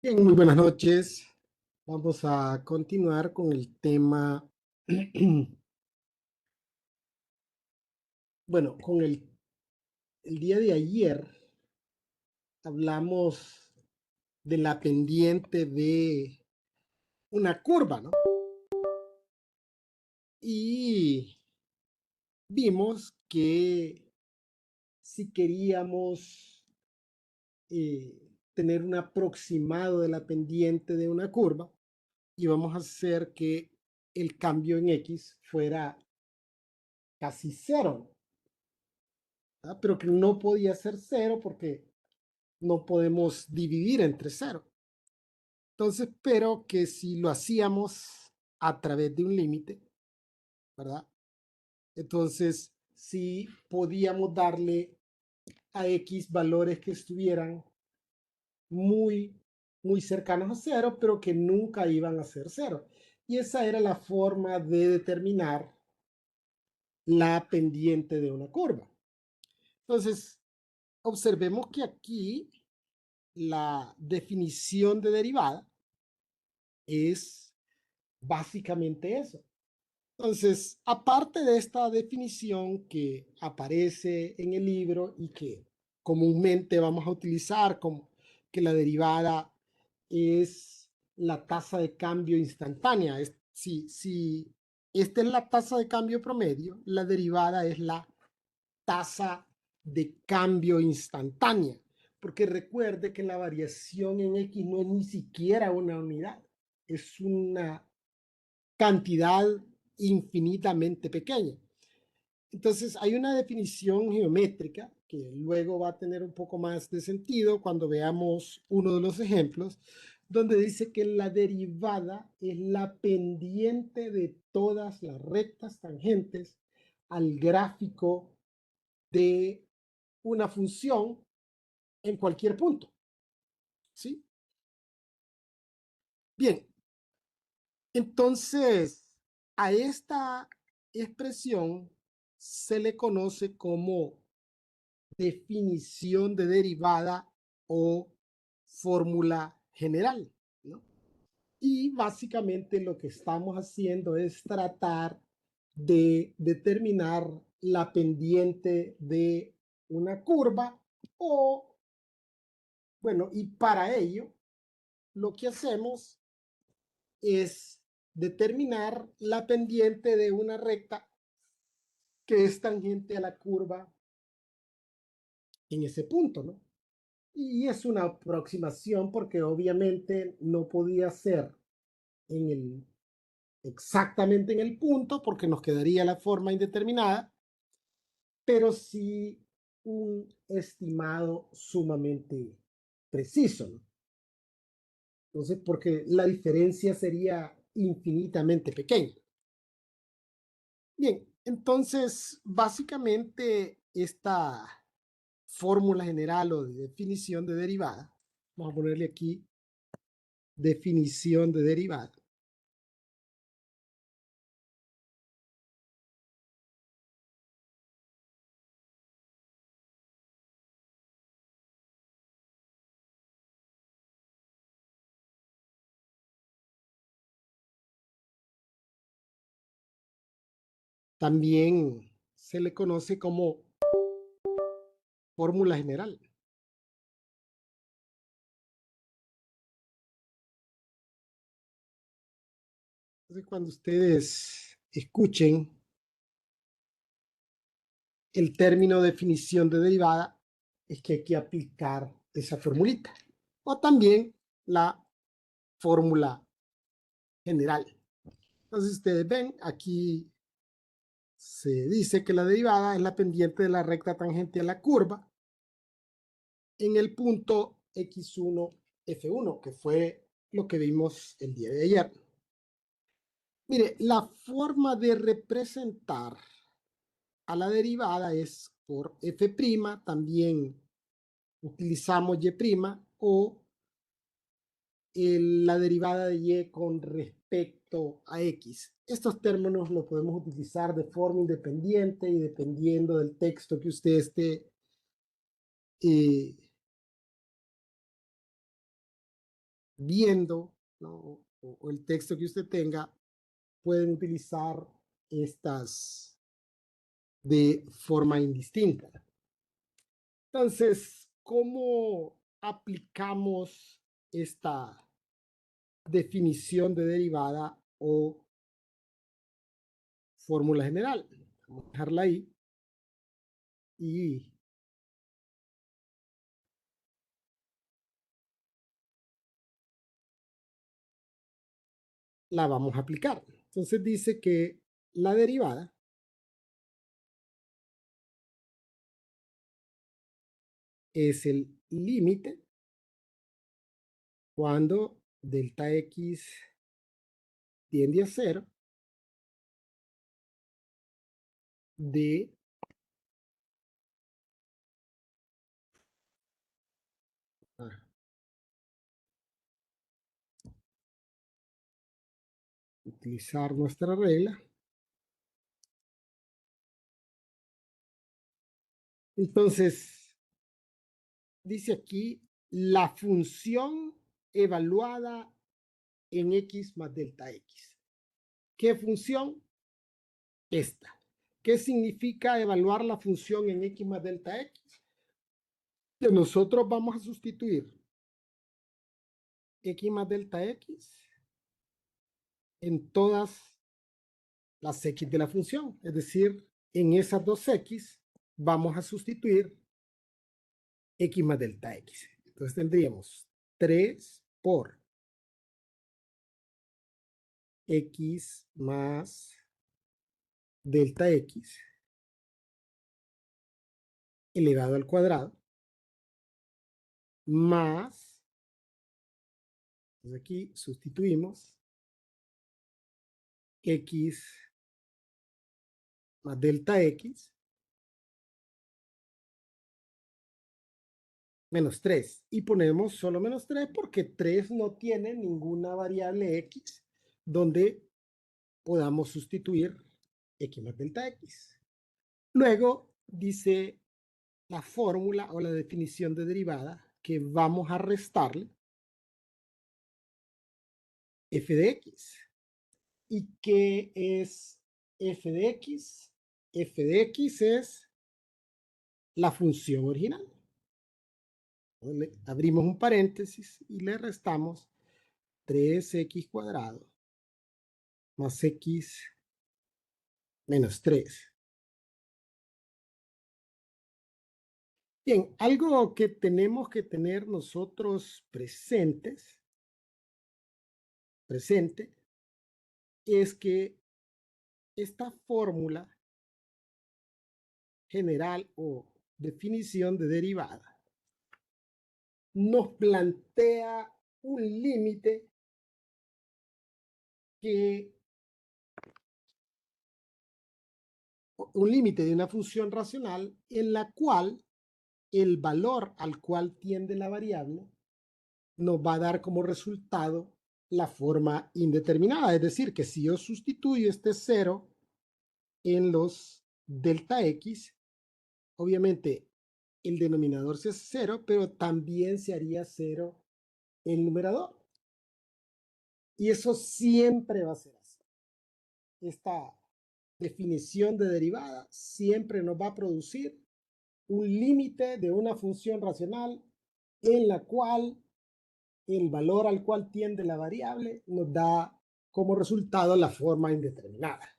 Bien, muy buenas noches. Vamos a continuar con el tema, bueno, con el día de ayer hablamos de la pendiente de una curva, ¿no? Y vimos que si queríamos tener un aproximado de la pendiente de una curva, íbamos a hacer que el cambio en X fuera casi cero, ¿verdad? Pero que no podía ser cero porque no podemos dividir entre cero. Entonces, pero que si lo hacíamos a través de un límite, ¿verdad? Entonces, sí podíamos darle a X valores que estuvieran muy, muy cercanos a cero, pero que nunca iban a ser cero. Y esa era la forma de determinar la pendiente de una curva. Entonces, observemos que aquí la definición de derivada es básicamente eso. Entonces, aparte de esta definición que aparece en el libro y que comúnmente vamos a utilizar como que la derivada es la tasa de cambio instantánea. Si esta es la tasa de cambio promedio, la derivada es la tasa de cambio instantánea. Porque recuerde que la variación en X no es ni siquiera una unidad, es una cantidad infinitamente pequeña. Entonces hay una definición geométrica que luego va a tener un poco más de sentido cuando veamos uno de los ejemplos, donde dice que la derivada es la pendiente de todas las rectas tangentes al gráfico de una función en cualquier punto. ¿Sí? Bien, entonces a esta expresión se le conoce como definición de derivada o fórmula general, ¿no? Y básicamente lo que estamos haciendo es tratar de determinar la pendiente de una curva o, bueno, y para ello lo que hacemos es determinar la pendiente de una recta que es tangente a la curva en ese punto, ¿no? Y es una aproximación porque obviamente no podía ser en el, exactamente en el punto porque nos quedaría la forma indeterminada, pero sí un estimado sumamente preciso, ¿no? Entonces, porque la diferencia sería infinitamente pequeña. Bien, entonces, básicamente esta fórmula general o de definición de derivada, vamos a ponerle aquí definición de derivada. También se le conoce como fórmula general. Entonces, cuando ustedes escuchen el término definición de derivada, es que hay que aplicar esa formulita. O también la fórmula general. Entonces, ustedes ven, aquí se dice que la derivada es la pendiente de la recta tangente a la curva en el punto x1, f1, que fue lo que vimos el día de ayer. Mire, la forma de representar a la derivada es por f', también utilizamos y' o la derivada de y con respecto a x. Estos términos los podemos utilizar de forma independiente y dependiendo del texto que usted esté viendo, ¿no? o el texto que usted tenga, pueden utilizar estas de forma indistinta. Entonces, ¿cómo aplicamos esta definición de derivada o fórmula general? Vamos a dejarla ahí y la vamos a aplicar. Entonces dice que la derivada es el límite cuando delta x tiende a 0 de utilizar nuestra regla. Entonces, dice aquí la función evaluada en x más delta x. ¿Qué función? Esta. ¿Qué significa evaluar la función en x más delta x? Que nosotros vamos a sustituir x más delta x en todas las x de la función. Es decir, en esas dos x vamos a sustituir x más delta x. Entonces tendríamos 3 por x más delta x elevado al cuadrado más, entonces aquí sustituimos x más delta x menos 3 y ponemos solo menos 3 porque 3 no tiene ninguna variable x donde podamos sustituir x más delta x. Luego dice la fórmula o la definición de derivada que vamos a restarle f de x. ¿Y qué es f de x? F de x es la función original. Abrimos un paréntesis y le restamos 3x cuadrado más x menos 3. Bien, algo que tenemos que tener nosotros presente es que esta fórmula general o definición de derivada nos plantea un límite que de una función racional en la cual el valor al cual tiende la variable nos va a dar como resultado la forma indeterminada. Es decir, que si yo sustituyo este 0 en los delta x, obviamente el denominador se hace 0, pero también se haría 0 el numerador. Y eso siempre va a ser así. Esta definición de derivada siempre nos va a producir un límite de una función racional en la cual el valor al cual tiende la variable nos da como resultado la forma indeterminada.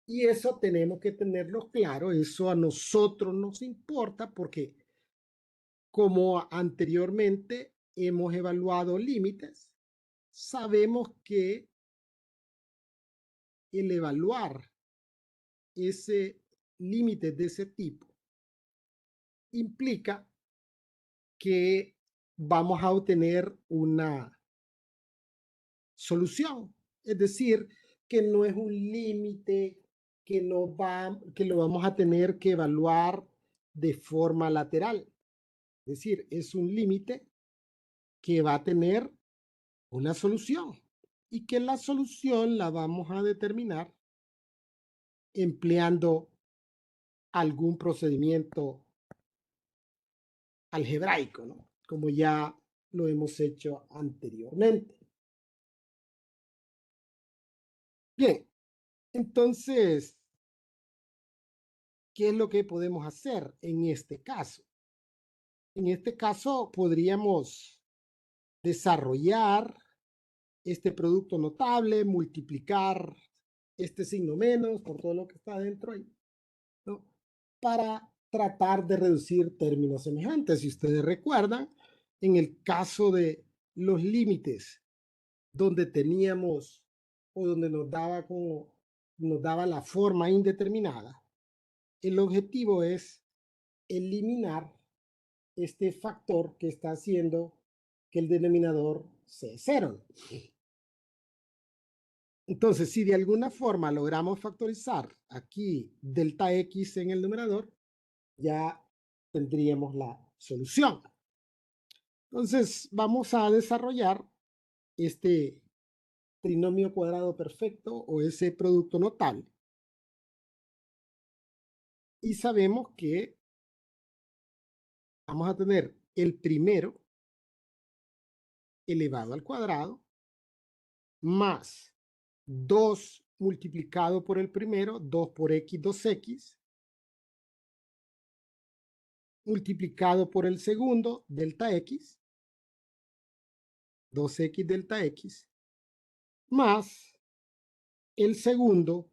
Y eso tenemos que tenerlo claro, eso a nosotros nos importa porque como anteriormente hemos evaluado límites, sabemos que el evaluar ese límite de ese tipo implica que vamos a obtener una solución. Es decir, que no es un límite que lo vamos a tener que evaluar de forma lateral. Es decir, es un límite que va a tener una solución y que la solución la vamos a determinar empleando algún procedimiento algebraico, ¿no? Como ya lo hemos hecho anteriormente. Bien, entonces, ¿qué es lo que podemos hacer en este caso? En este caso, podríamos desarrollar este producto notable, multiplicar este signo menos por todo lo que está dentro ahí, ¿no? Para tratar de reducir términos semejantes. Si ustedes recuerdan, en el caso de los límites donde teníamos o donde nos daba la forma indeterminada, el objetivo es eliminar este factor que está haciendo que el denominador sea cero. Entonces, si de alguna forma logramos factorizar aquí delta x en el numerador, ya tendríamos la solución. Entonces, vamos a desarrollar este trinomio cuadrado perfecto o ese producto notable. Y sabemos que vamos a tener el primero elevado al cuadrado más 2 multiplicado por el primero, 2 por x, 2x, multiplicado por el segundo, delta x, 2x delta x, más el segundo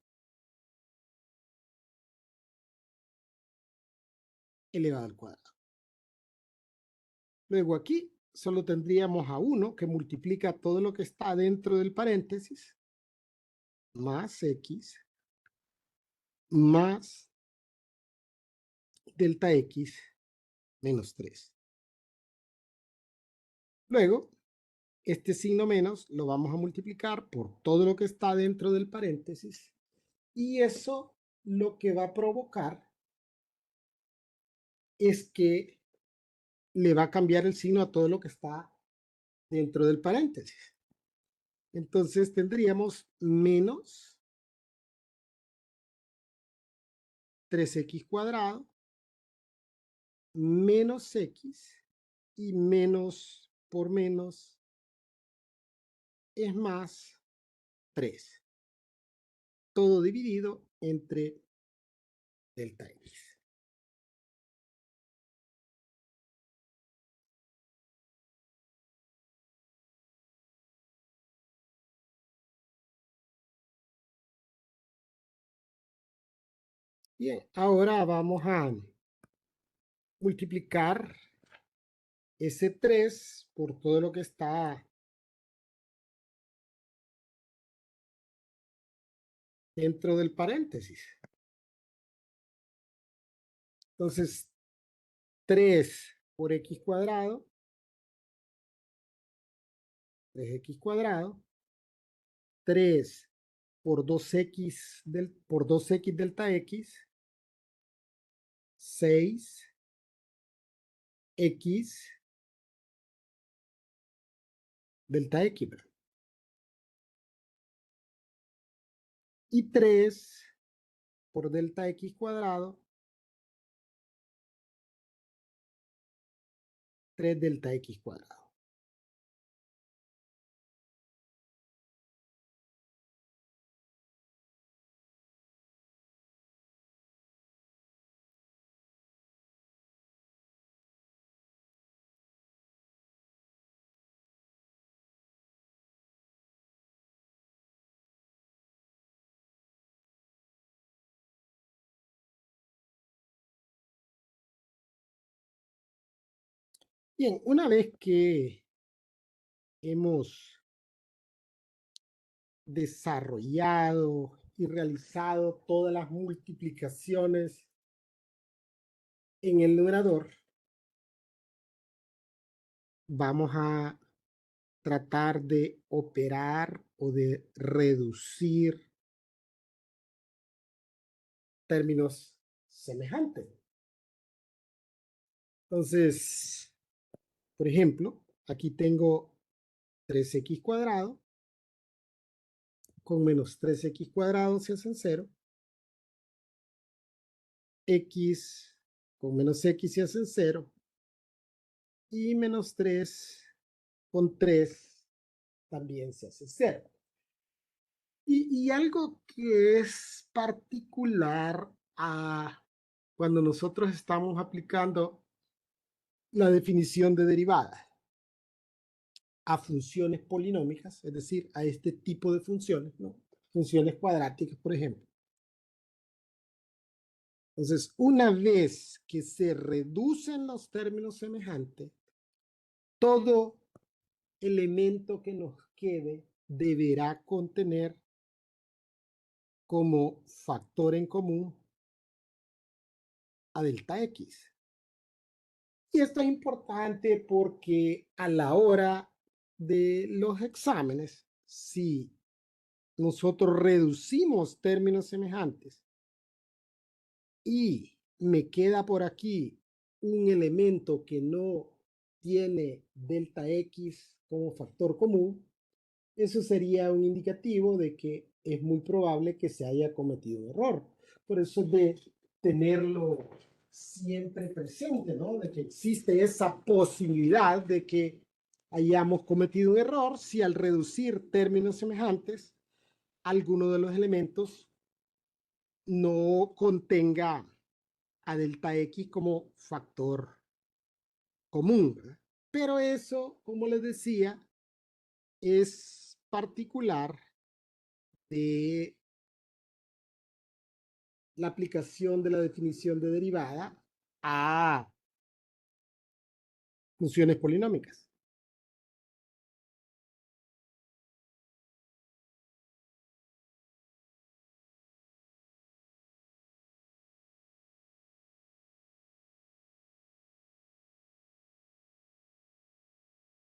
elevado al cuadrado. Luego aquí solo tendríamos a 1 que multiplica todo lo que está dentro del paréntesis, más x, más delta x menos 3. Luego, este signo menos lo vamos a multiplicar por todo lo que está dentro del paréntesis y eso lo que va a provocar es que le va a cambiar el signo a todo lo que está dentro del paréntesis. Entonces tendríamos menos 3x cuadrado menos x y menos por menos es más 3. Todo dividido entre delta x. Bien, ahora vamos a multiplicar ese 3 por todo lo que está dentro del paréntesis. Entonces, 3 por x cuadrado, 3x cuadrado, 3 por 2x, por 2x delta x, 6x delta x. Y 3 por delta x cuadrado, 3 delta x cuadrado. Bien, una vez que hemos desarrollado y realizado todas las multiplicaciones en el numerador, vamos a tratar de operar o de reducir términos semejantes. Entonces, por ejemplo, aquí tengo 3x cuadrado, con menos 3x cuadrado se hacen 0, x con menos x se hacen 0, y menos 3 con 3 también se hace 0. Y algo que es particular a cuando nosotros estamos aplicando la definición de derivada a funciones polinómicas, es decir, a este tipo de funciones, ¿no? Funciones cuadráticas, por ejemplo. Entonces, una vez que se reducen los términos semejantes, todo elemento que nos quede deberá contener como factor en común a delta X. Y esto es importante porque a la hora de los exámenes, si nosotros reducimos términos semejantes y me queda por aquí un elemento que no tiene delta X como factor común, eso sería un indicativo de que es muy probable que se haya cometido un error. Por eso de tenerlo siempre presente, ¿no? De que existe esa posibilidad de que hayamos cometido un error si al reducir términos semejantes, alguno de los elementos no contenga a delta X como factor común, ¿verdad? Pero eso, como les decía, es particular de la aplicación de la definición de derivada a funciones polinómicas.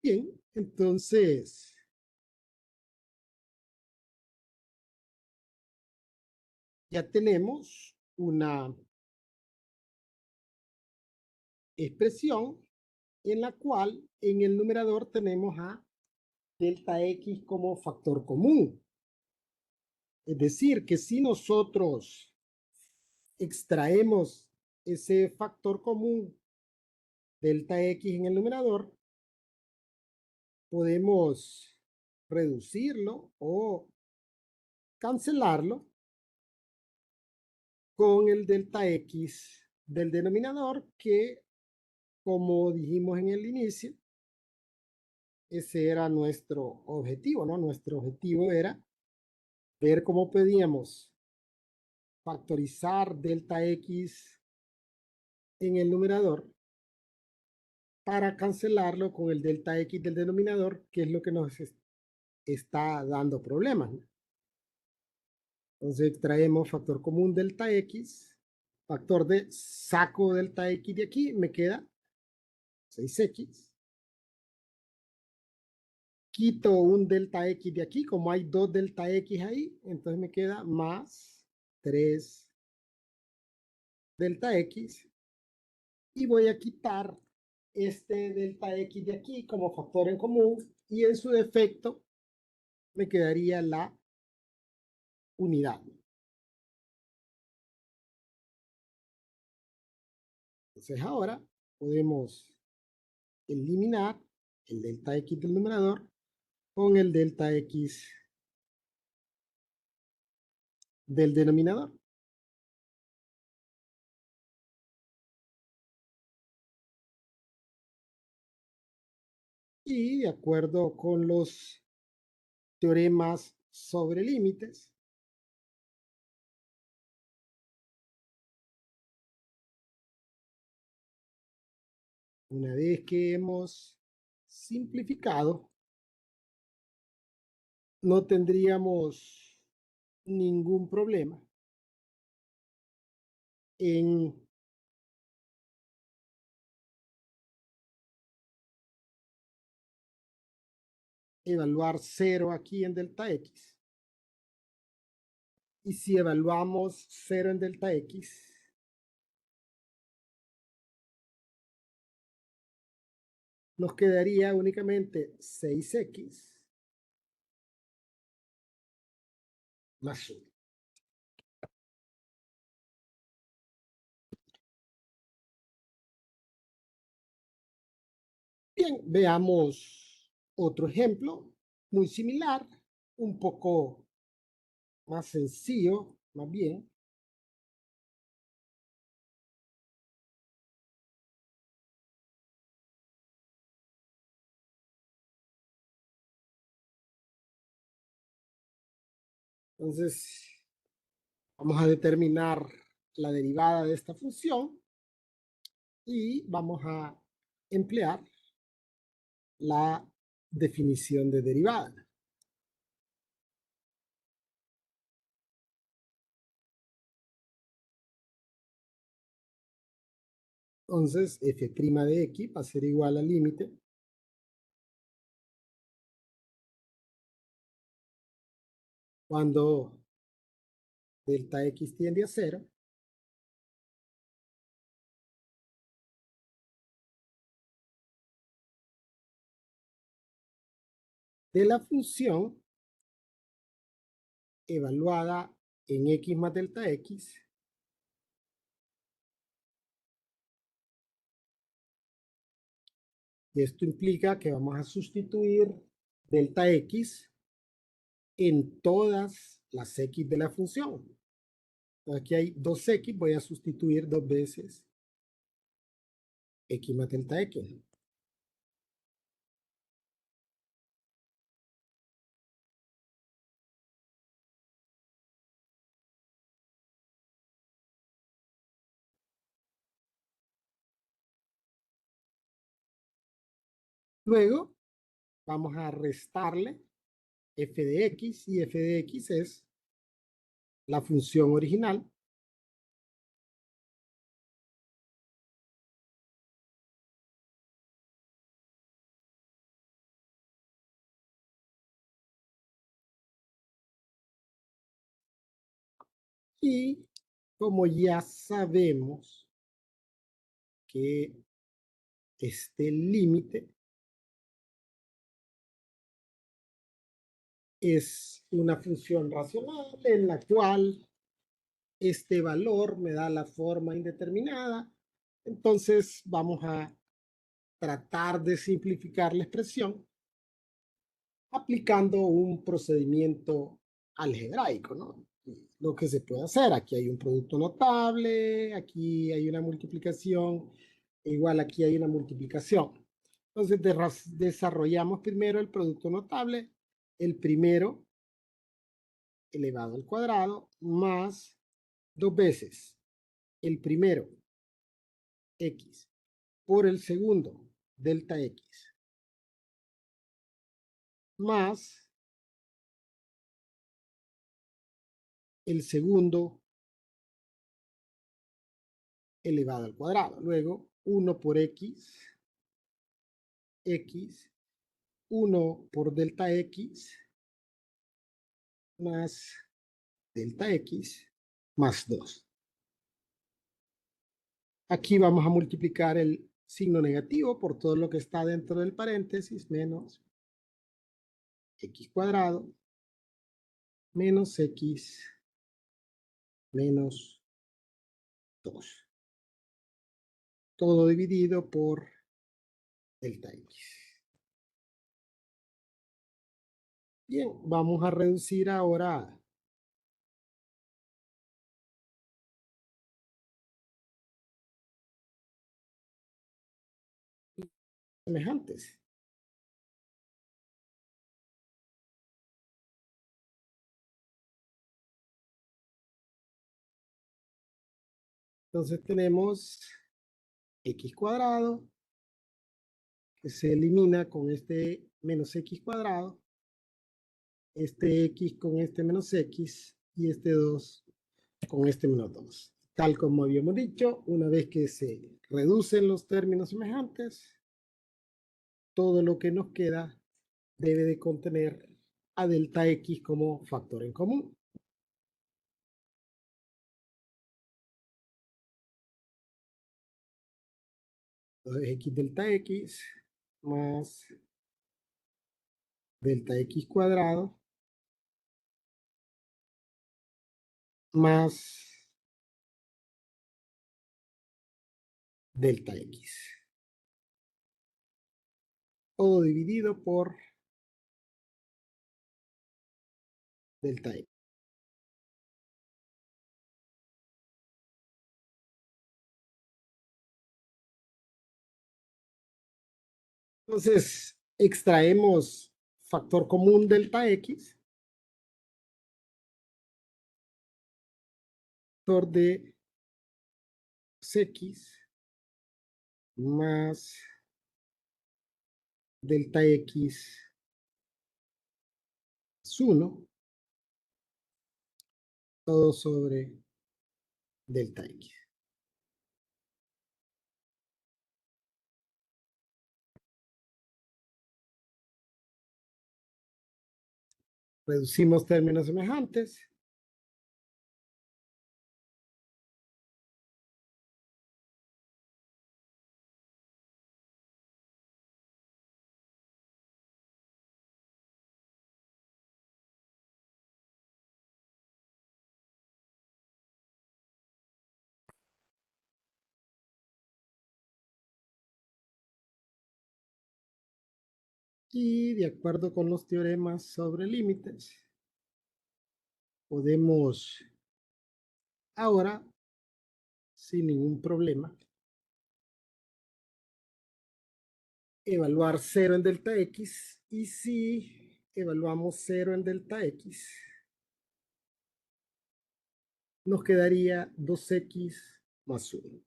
Bien, entonces ya tenemos una expresión en la cual en el numerador tenemos a delta X como factor común. Es decir, que si nosotros extraemos ese factor común delta X en el numerador, podemos reducirlo o cancelarlo con el delta X del denominador, que como dijimos en el inicio, ese era nuestro objetivo, ¿no? Nuestro objetivo era ver cómo podíamos factorizar delta X en el numerador para cancelarlo con el delta X del denominador, que es lo que nos está dando problemas, ¿no? Entonces traemos factor común delta X, factor de saco delta X de aquí, me queda 6X. Quito un delta X de aquí, como hay dos delta X ahí, entonces me queda más 3 delta X. Y voy a quitar este delta X de aquí como factor en común, y en su defecto me quedaría la unidad. Entonces ahora podemos eliminar el delta X del numerador con el delta X del denominador. Y de acuerdo con los teoremas sobre límites, una vez que hemos simplificado, no tendríamos ningún problema en evaluar 0 aquí en delta X. Y si evaluamos 0 en delta X, nos quedaría únicamente 6X más 1. Bien, veamos otro ejemplo muy similar, un poco más sencillo, más bien. Entonces, vamos a determinar la derivada de esta función y vamos a emplear la definición de derivada. Entonces, f' de x va a ser igual al límite cuando delta x tiende a 0 de la función evaluada en x más delta x y esto implica que vamos a sustituir delta x en todas las x de la función. Aquí hay 2x, voy a sustituir 2 veces x más delta x. Luego vamos a restarle f de x y f de x es la función original. Y como ya sabemos que este límite es una función racional en la cual este valor me da la forma indeterminada, entonces vamos a tratar de simplificar la expresión aplicando un procedimiento algebraico, ¿no? Lo que se puede hacer, aquí hay un producto notable, aquí hay una multiplicación, igual aquí hay una multiplicación. Entonces desarrollamos primero el producto notable, el primero elevado al cuadrado, más 2 veces el primero, x, por el segundo, delta x, más el segundo elevado al cuadrado. Luego, 1 por x, x, 1 por delta x, más delta x, más 2. Aquí vamos a multiplicar el signo negativo por todo lo que está dentro del paréntesis, menos x cuadrado, menos x, menos 2. Todo dividido por delta x. Bien, vamos a reducir ahora semejantes. Entonces tenemos x cuadrado, que se elimina con este menos x cuadrado, este x con este menos x y este 2 con este menos 2. Tal como habíamos dicho, una vez que se reducen los términos semejantes, todo lo que nos queda debe de contener a delta x como factor en común. Entonces x delta x más delta x cuadrado más delta X. Todo dividido por delta X. Entonces, extraemos factor común delta X, factor de X más delta X es 1, todo sobre delta X. Reducimos términos semejantes. Y de acuerdo con los teoremas sobre límites, podemos ahora, sin ningún problema, evaluar 0 en delta X. Y si evaluamos 0 en delta X, nos quedaría 2x más 1.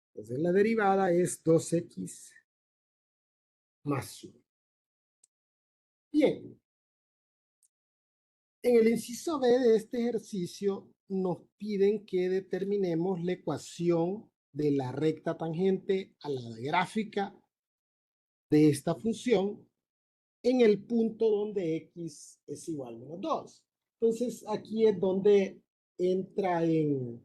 Entonces la derivada es 2x más 1. Bien, en el inciso B de este ejercicio nos piden que determinemos la ecuación de la recta tangente a la gráfica de esta función en el punto donde x es igual a menos 2. Entonces aquí es donde entra en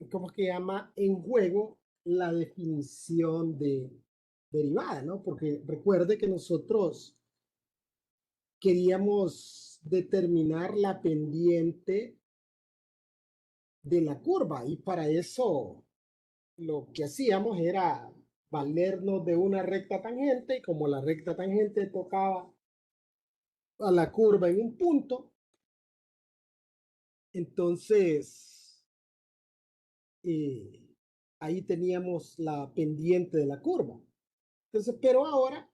¿cómo que llama? En juego la definición de derivada, ¿no? Porque recuerde que nosotros queríamos determinar la pendiente de la curva y para eso lo que hacíamos era valernos de una recta tangente y como la recta tangente tocaba a la curva en un punto, entonces eh, ahí teníamos la pendiente de la curva. Entonces, pero ahora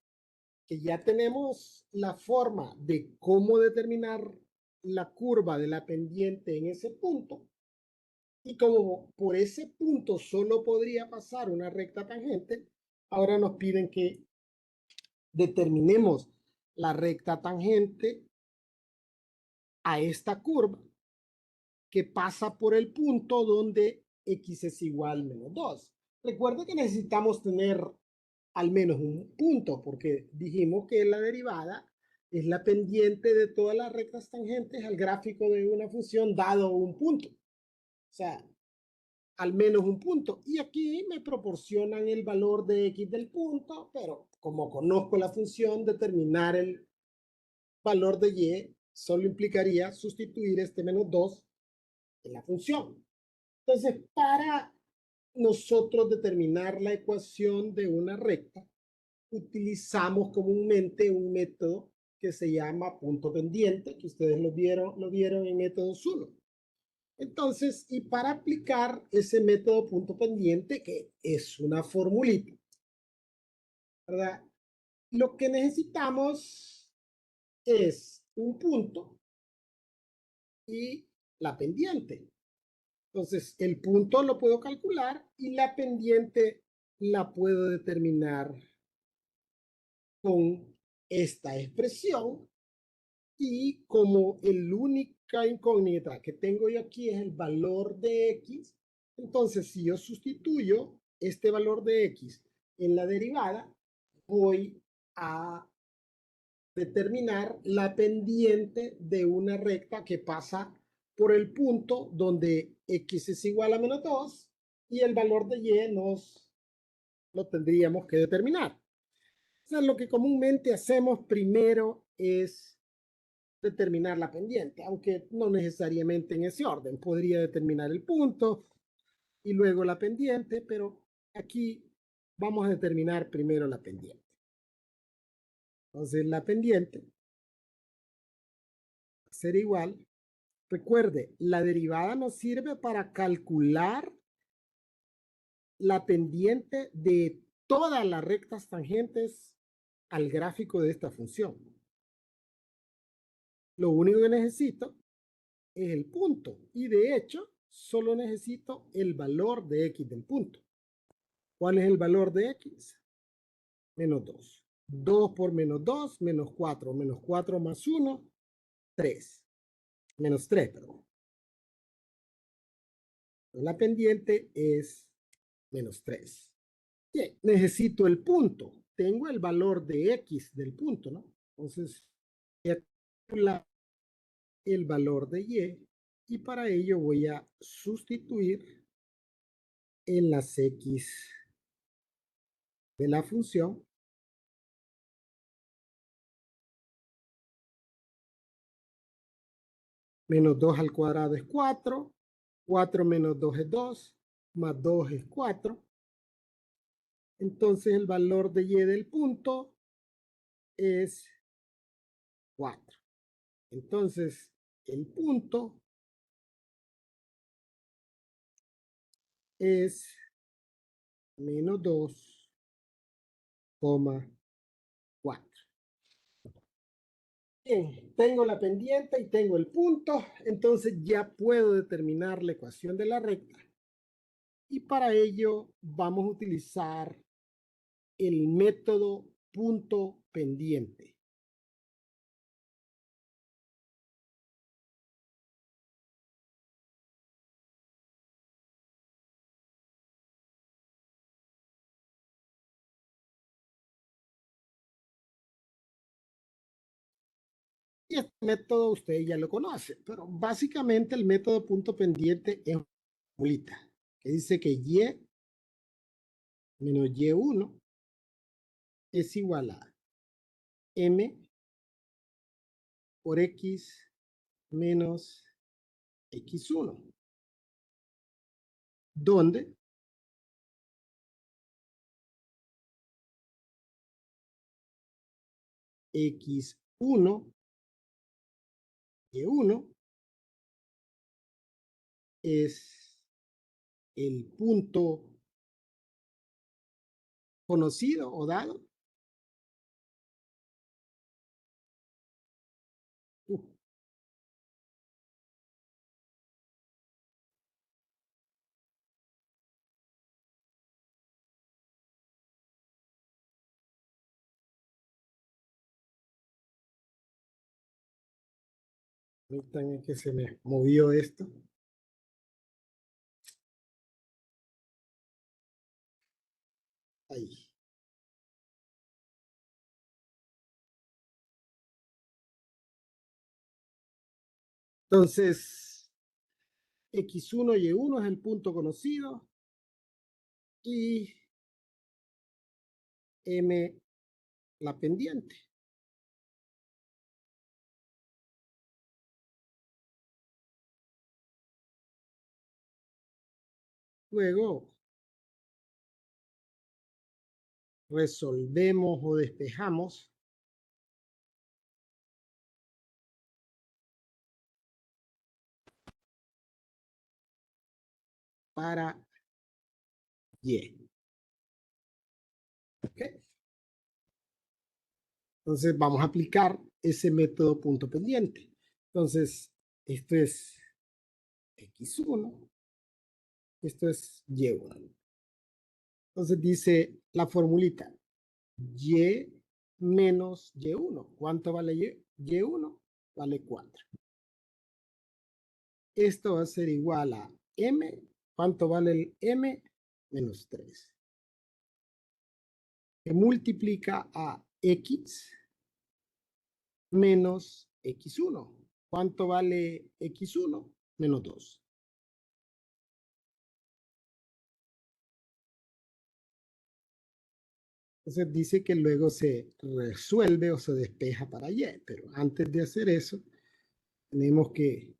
que ya tenemos la forma de cómo determinar la curva de la pendiente en ese punto, y como por ese punto solo podría pasar una recta tangente, ahora nos piden que determinemos la recta tangente a esta curva que pasa por el punto donde x es igual a menos 2. Recuerda que necesitamos tener al menos un punto, porque dijimos que la derivada es la pendiente de todas las rectas tangentes al gráfico de una función dado un punto. O sea, al menos un punto. Y aquí me proporcionan el valor de x del punto, pero como conozco la función, determinar el valor de y solo implicaría sustituir este menos 2 en la función. Entonces, para nosotros determinar la ecuación de una recta, utilizamos comúnmente un método que se llama punto pendiente, que ustedes lo vieron en métodos 1. Entonces, y para aplicar ese método punto pendiente, que es una formulita, ¿verdad? Lo que necesitamos es un punto y la pendiente. Entonces, el punto lo puedo calcular y la pendiente la puedo determinar con esta expresión. Y como el única incógnita que tengo yo aquí es el valor de x, entonces si yo sustituyo este valor de x en la derivada, voy a determinar la pendiente de una recta que pasa por el punto donde x es igual a menos 2 y el valor de y nos lo tendríamos que determinar. O sea, lo que comúnmente hacemos primero es determinar la pendiente, aunque no necesariamente en ese orden. Podría determinar el punto y luego la pendiente, pero aquí vamos a determinar primero la pendiente. Entonces, la pendiente va a ser igual. Recuerde, la derivada nos sirve para calcular la pendiente de todas las rectas tangentes al gráfico de esta función. Lo único que necesito es el punto y de hecho solo necesito el valor de x del punto. ¿Cuál es el valor de x? Menos 2. 2 por menos 2, menos 4. Menos 4 más 1, 3. Menos 3, perdón. La pendiente es menos 3. Bien, necesito el punto. Tengo el valor de x del punto, ¿no? Entonces, voy a calcular el valor de y para ello voy a sustituir en las x de la función. Menos 2 al cuadrado es 4. 4 menos 2 es 2. Más 2 es 4. Entonces el valor de y del punto es 4. Entonces el punto es menos 2,4. Bien, tengo la pendiente y tengo el punto, entonces ya puedo determinar la ecuación de la recta. Y para ello vamos a utilizar el método punto pendiente. Y este método ustedes ya lo conocen, pero básicamente el método punto pendiente es una formulita que dice que y menos y1 es igual a m por x menos x1, donde x1, y1 es el punto conocido o dado. Permítanme que se me movió esto. Ahí. Entonces, x1 y y1 es el punto conocido y m la pendiente. Luego resolvemos o despejamos para y. ¿Okay? Entonces vamos a aplicar ese método punto pendiente. Entonces, esto es x1, esto es y1. Entonces dice la formulita y menos y1. ¿Cuánto vale y? Y1 vale 4. Esto va a ser igual a m. ¿Cuánto vale el m? Menos 3. Que multiplica a x menos x1. ¿Cuánto vale x1? Menos 2. Entonces dice que luego se resuelve o se despeja para y, pero antes de hacer eso, tenemos que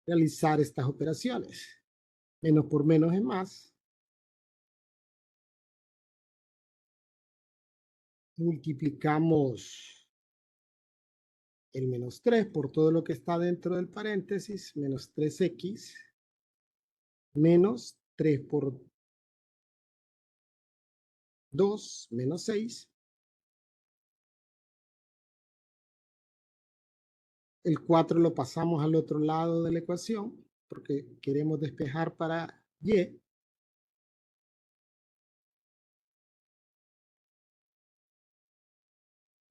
realizar estas operaciones. Menos por menos es más. Multiplicamos el menos 3 por todo lo que está dentro del paréntesis, menos 3x, menos 3 por 2, menos 6. El 4 lo pasamos al otro lado de la ecuación, porque queremos despejar para y.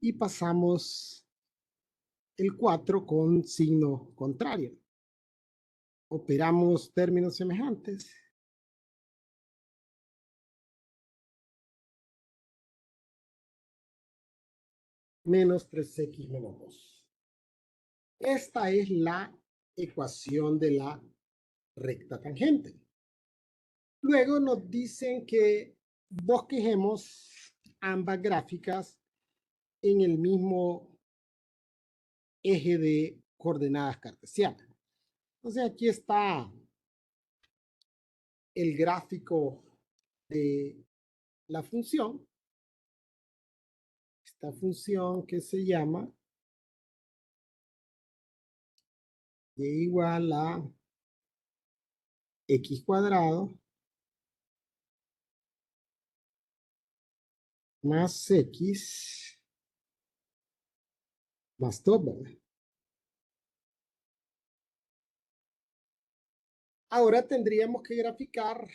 Y pasamos el 4 con signo contrario. Operamos términos semejantes. Menos 3x menos 2. Esta es la ecuación de la recta tangente. Luego nos dicen que bosquejemos ambas gráficas en el mismo eje de coordenadas cartesianas. Entonces aquí está el gráfico de la función. Esta función que se llama y igual a x cuadrado más x más 2, ¿verdad? Ahora tendríamos que graficar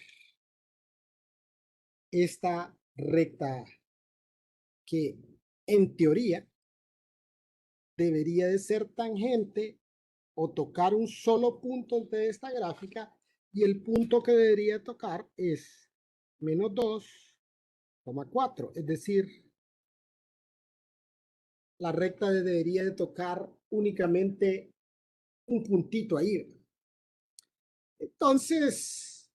esta recta que en teoría debería de ser tangente o tocar un solo punto de esta gráfica, y el punto que debería tocar es menos 2,4, es decir, la recta debería de tocar únicamente un puntito ahí. Entonces,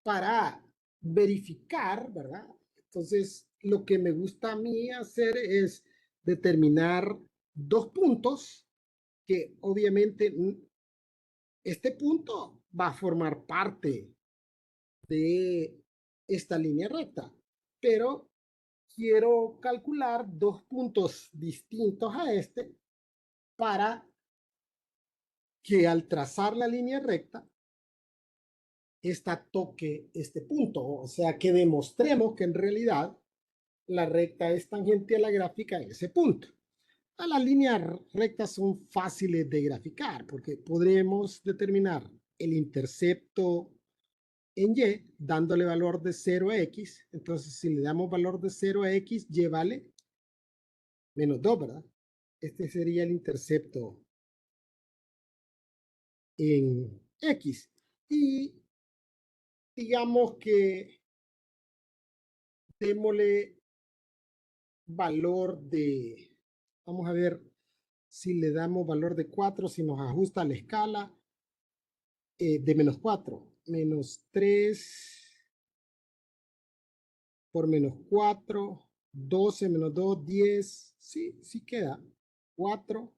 para verificar, ¿verdad? Entonces, lo que me gusta a mí hacer es determinar dos puntos que obviamente este punto va a formar parte de esta línea recta, pero quiero calcular dos puntos distintos a este para que al trazar la línea recta, esta toque este punto, o sea que demostremos que en realidad la recta es tangente a la gráfica en ese punto. Las líneas rectas son fáciles de graficar porque podremos determinar el intercepto en y dándole valor de 0 a x. Entonces, si le damos valor de 0 a x, y vale menos 2, ¿verdad? Este sería el intercepto en x. Y digamos que démosle valor de, vamos a ver si le damos valor de 4, si nos ajusta la escala de menos 4. Menos 3 por menos 4, 12 menos 2, 10. Sí, sí queda. 4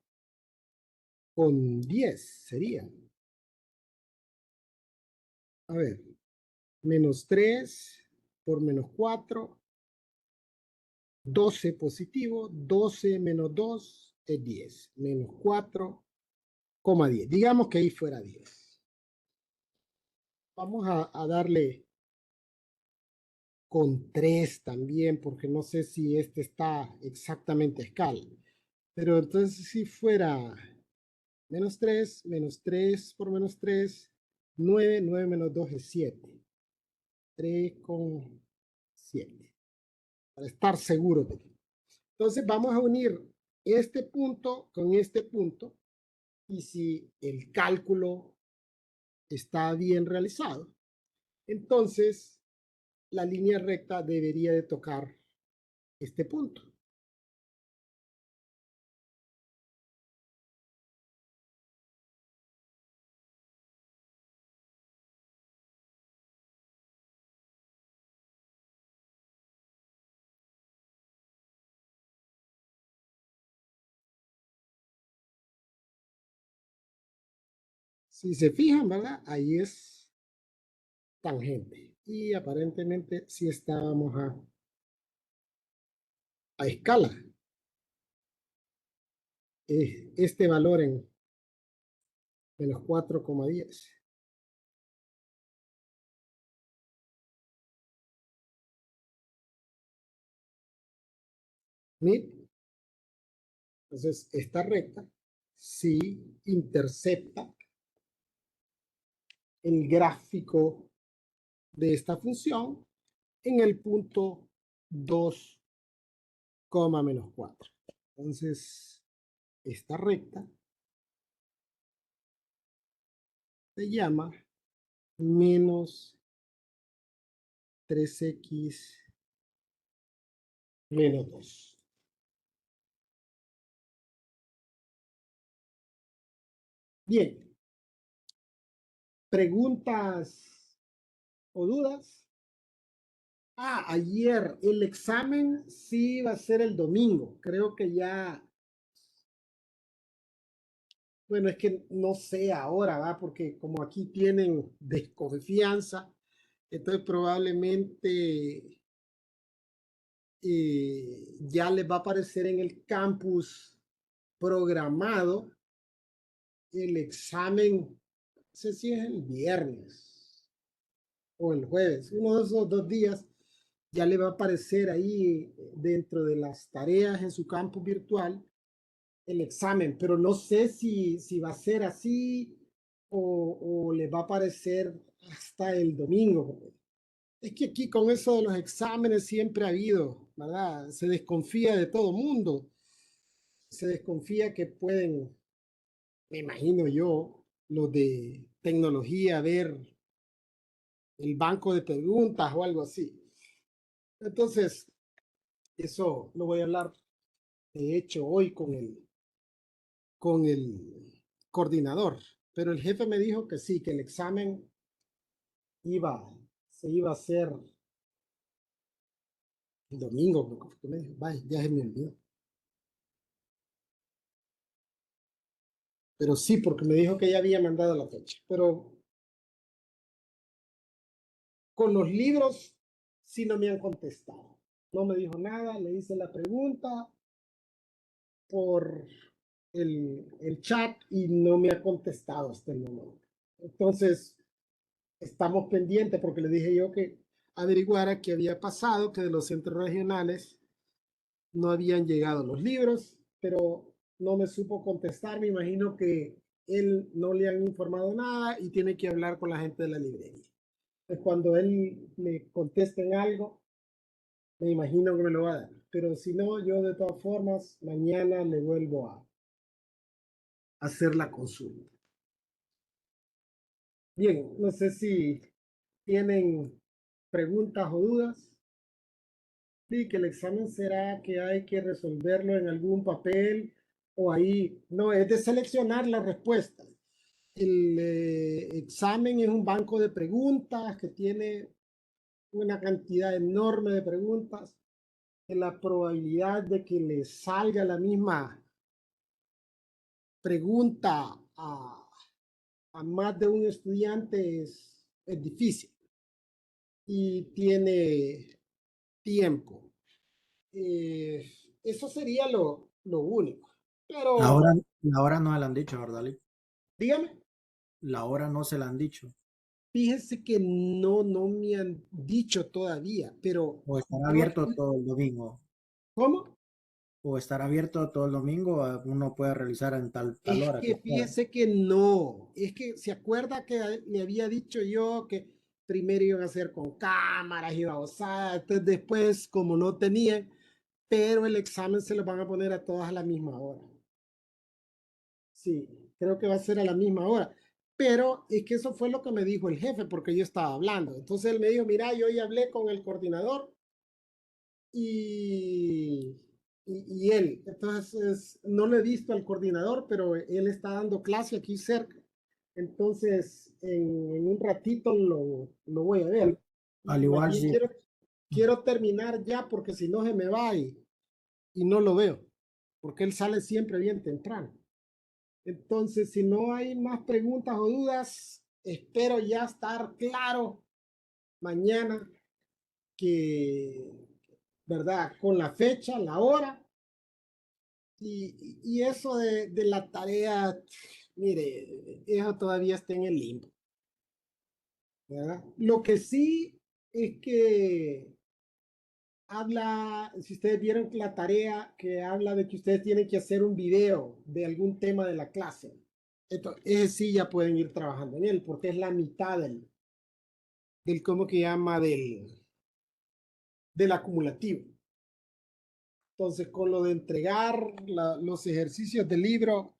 con 10 sería. A ver, menos 3 por menos 4, 12 positivo, 12 menos 2 es 10, menos 4,10. Digamos que ahí fuera 10. Vamos a darle con 3 también, porque no sé si este está exactamente a escala. Pero entonces si fuera menos 3 por menos 3, 9, 9 menos 2 es 7. 3,7. Para estar seguro de que. Entonces vamos a unir este punto con este punto, y si el cálculo está bien realizado, entonces la línea recta debería de tocar este punto. Si se fijan, ¿verdad? Ahí es tangente. Y aparentemente sí estábamos a escala. Este valor en menos 4,10. Entonces, esta recta sí intercepta el gráfico de esta función en el punto 2, menos 4. Entonces, esta recta se llama menos 3x menos 2. Bien, ¿preguntas o dudas? Ayer el examen sí va a ser el domingo. Creo que ya, bueno, es que no sé ahora, ¿va? Porque como aquí tienen desconfianza, entonces probablemente ya les va a aparecer en el campus programado el examen, no sé si es el viernes o el jueves, uno de esos 2 días ya le va a aparecer ahí dentro de las tareas en su campus virtual el examen, pero no sé si va a ser así o le va a aparecer hasta el domingo. Es que aquí con eso de los exámenes siempre ha habido, ¿verdad? Se desconfía de todo mundo. Se desconfía que pueden, me imagino yo, los de tecnología, ver el banco de preguntas o algo así. Entonces, eso lo voy a hablar, de hecho, hoy con el coordinador. Pero el jefe me dijo que sí, que el examen se iba a hacer el domingo, creo que me dijo. Vaya, ya se me olvidó. Pero sí, porque me dijo que ya había mandado la fecha. Pero con los libros sí no me han contestado. No me dijo nada, le hice la pregunta por el chat y no me ha contestado hasta el momento. Entonces, estamos pendientes porque le dije yo que averiguara qué había pasado, que de los centros regionales no habían llegado los libros, pero no me supo contestar. Me imagino que él no le han informado nada y tiene que hablar con la gente de la librería. Entonces, cuando él me conteste en algo, me imagino que me lo va a dar. Pero si no, yo de todas formas, mañana le vuelvo a hacer la consulta. Bien, no sé si tienen preguntas o dudas. Sí, que el examen será que hay que resolverlo en algún papel o ahí. No, es de seleccionar las respuestas. El examen es un banco de preguntas que tiene una cantidad enorme de preguntas. Que la probabilidad de que le salga la misma pregunta a más de un estudiante es difícil y tiene tiempo. Eh, Eso sería lo único. Pero La hora no se la han dicho, ¿verdad, Lee? dígame, La hora no se la han dicho. fíjese que no me han dicho todavía, pero O estará yo, abierto todo el domingo. ¿cómo? O estará abierto todo el domingo. Uno puede realizar en tal Es hora que que pueda. fíjese que no, es que se acuerda que le había dicho yo que primero iban a hacer con cámaras y babosadas, entonces después como no tenían, pero el examen se lo van a poner a todas a la misma hora. Sí, creo que va a ser a la misma hora. Pero es que eso fue lo que me dijo el jefe, porque yo estaba hablando. Entonces él me dijo, mira, yo ya hablé con el coordinador y, y él. Entonces, no lo he visto al coordinador, pero él está dando clase aquí cerca. Entonces, en un ratito lo voy a ver. Al, al Y más igual bien si, quiero terminar ya porque si no se me va y no lo veo, porque él sale siempre bien temprano. Entonces, si no hay más preguntas o dudas, espero ya estar claro mañana que, ¿verdad? Con la fecha, la hora y eso de la tarea, mire, eso todavía está en el limbo, ¿verdad? Lo que sí es que habla, si ustedes vieron la tarea que habla de que ustedes tienen que hacer un video de algún tema de la clase, entonces, ese sí ya pueden ir trabajando en él, porque es la mitad del ¿cómo que llama? Del acumulativo. Entonces, con lo de entregar los ejercicios del libro,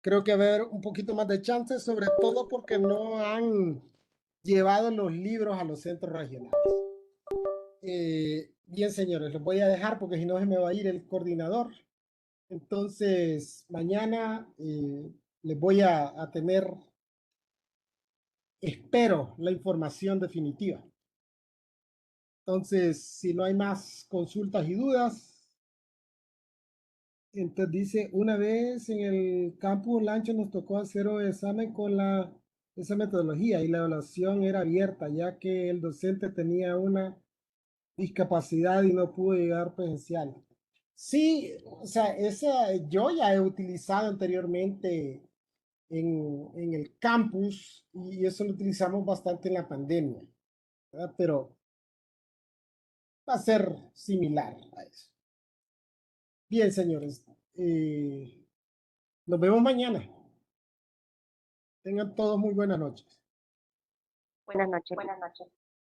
creo que va a haber un poquito más de chances, sobre todo porque no han llevado los libros a los centros regionales. Bien, señores, los voy a dejar porque si no se me va a ir el coordinador. Entonces, mañana les voy a tener, espero, la información definitiva. Entonces, si no hay más consultas y dudas, entonces dice, una vez en el campus Lancho nos tocó hacer un examen con esa metodología y la evaluación era abierta, ya que el docente tenía una discapacidad y no pudo llegar presencial. Sí, o sea, esa yo ya he utilizado anteriormente en el campus y eso lo utilizamos bastante en la pandemia, ¿verdad? Pero va a ser similar a eso. Bien, señores, nos vemos mañana. Tengan todos muy buenas noches. Buenas noches.